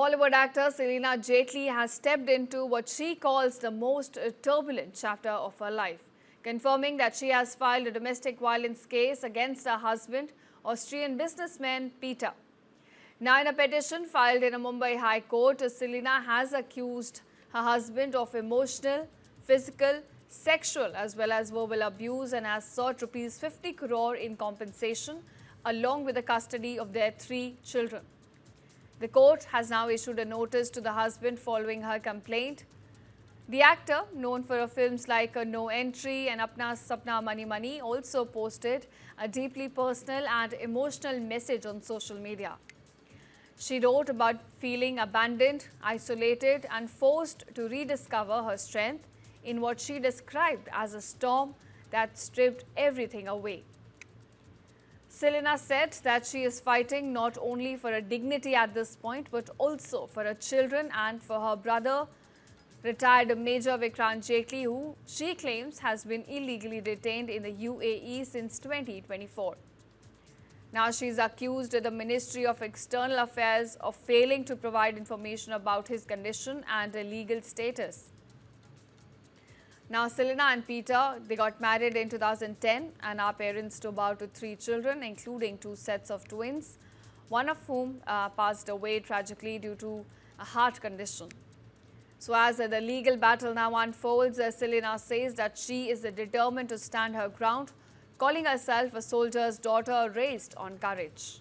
Bollywood actor Selena Jaitley has stepped into what she calls the most turbulent chapter of her life, confirming that she has filed a domestic violence case against her husband, Austrian businessman Peter. Now, in a petition filed in a Mumbai High Court, Selena has accused her husband of emotional, physical, sexual as well as verbal abuse and has sought Rs 50 crore in compensation along with the custody of their 3 children. The court has now issued a notice to the husband following her complaint. The actor, known for her films like No Entry and Apna Sapna Mani Mani, also posted a deeply personal and emotional message on social media. She wrote about feeling abandoned, isolated and forced to rediscover her strength in what she described as a storm that stripped everything away. Selena said that she is fighting not only for her dignity at this point but also for her children and for her brother, retired Major Vikrant Jaitley, who she claims has been illegally detained in the UAE since 2024. Now she is accused of the Ministry of External Affairs of failing to provide information about his condition and legal status. Now, Selena and Peter, they got married in 2010 and are parents to about 3 children, including 2 sets of twins, one of whom passed away tragically due to a heart condition. So, as the legal battle now unfolds, Selena says that she is determined to stand her ground, calling herself a soldier's daughter raised on courage.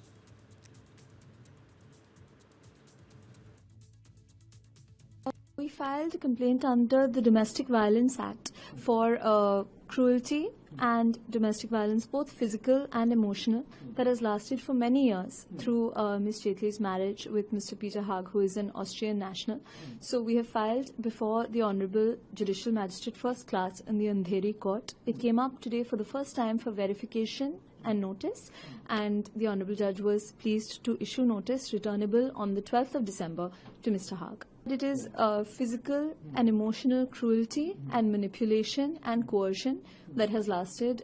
We filed a complaint under the Domestic Violence Act for cruelty and domestic violence, both physical and emotional, that has lasted for many years through Ms. Jaitley's marriage with Mr. Peter Haag, who is an Austrian national. So we have filed before the Honorable Judicial Magistrate First Class in the Andheri Court. It came up today for the first time for verification and notice, and the Honorable Judge was pleased to issue notice returnable on the 12th of December to Mr. Haag. It is physical and emotional cruelty and manipulation and coercion that has lasted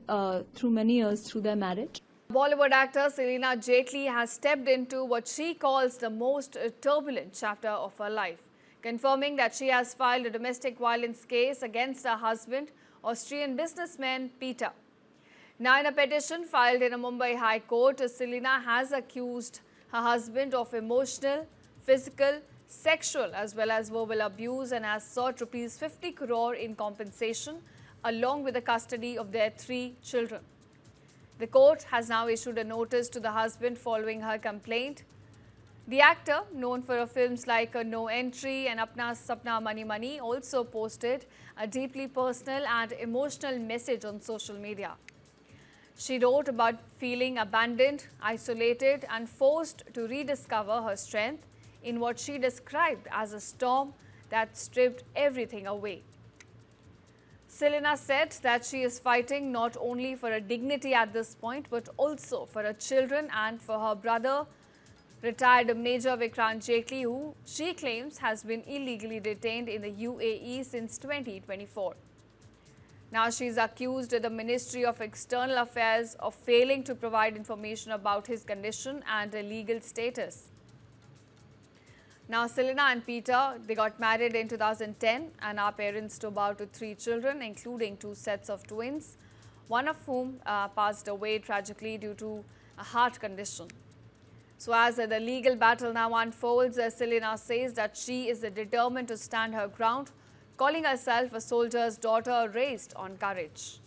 through many years through their marriage. Bollywood actor Selena Jaitley has stepped into what she calls the most turbulent chapter of her life, confirming that she has filed a domestic violence case against her husband, Austrian businessman Peter. Now, in a petition filed in a Mumbai High Court, Selena has accused her husband of emotional, physical, sexual as well as verbal abuse and has sought Rs 50 crore in compensation along with the custody of their 3 children. The court has now issued a notice to the husband following her complaint. The actor, known for her films like No Entry and Apna Sapna Mani Mani, also posted a deeply personal and emotional message on social media. She wrote about feeling abandoned, isolated and forced to rediscover her strength in what she described as a storm that stripped everything away. Selena said that she is fighting not only for her dignity at this point but also for her children and for her brother, retired Major Vikrant Jaitley, who she claims has been illegally detained in the UAE since 2024. Now she is accused of the Ministry of External Affairs of failing to provide information about his condition and legal status. Now, Selena and Peter, they got married in 2010 and are parents to about 3 children, including 2 sets of twins, one of whom passed away tragically due to a heart condition. So, as the legal battle now unfolds, Selena says that she is determined to stand her ground, calling herself a soldier's daughter raised on courage.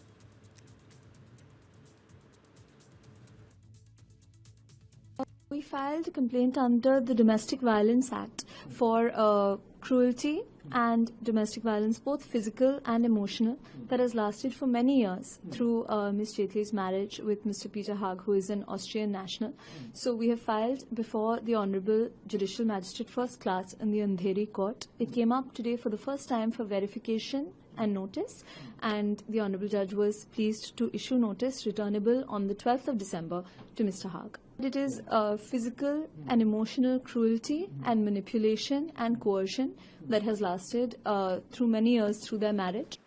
We filed a complaint under the Domestic Violence Act for cruelty and domestic violence, both physical and emotional, that has lasted for many years through Ms. Jaitley's marriage with Mr. Peter Haag, who is an Austrian national. So we have filed before the Honorable Judicial Magistrate First Class in the Andheri Court. It came up today for the first time for verification and notice, and the Honorable Judge was pleased to issue notice returnable on the 12th of December to Mr. Haag. It is physical and emotional cruelty and manipulation and coercion that has lasted through many years through their marriage.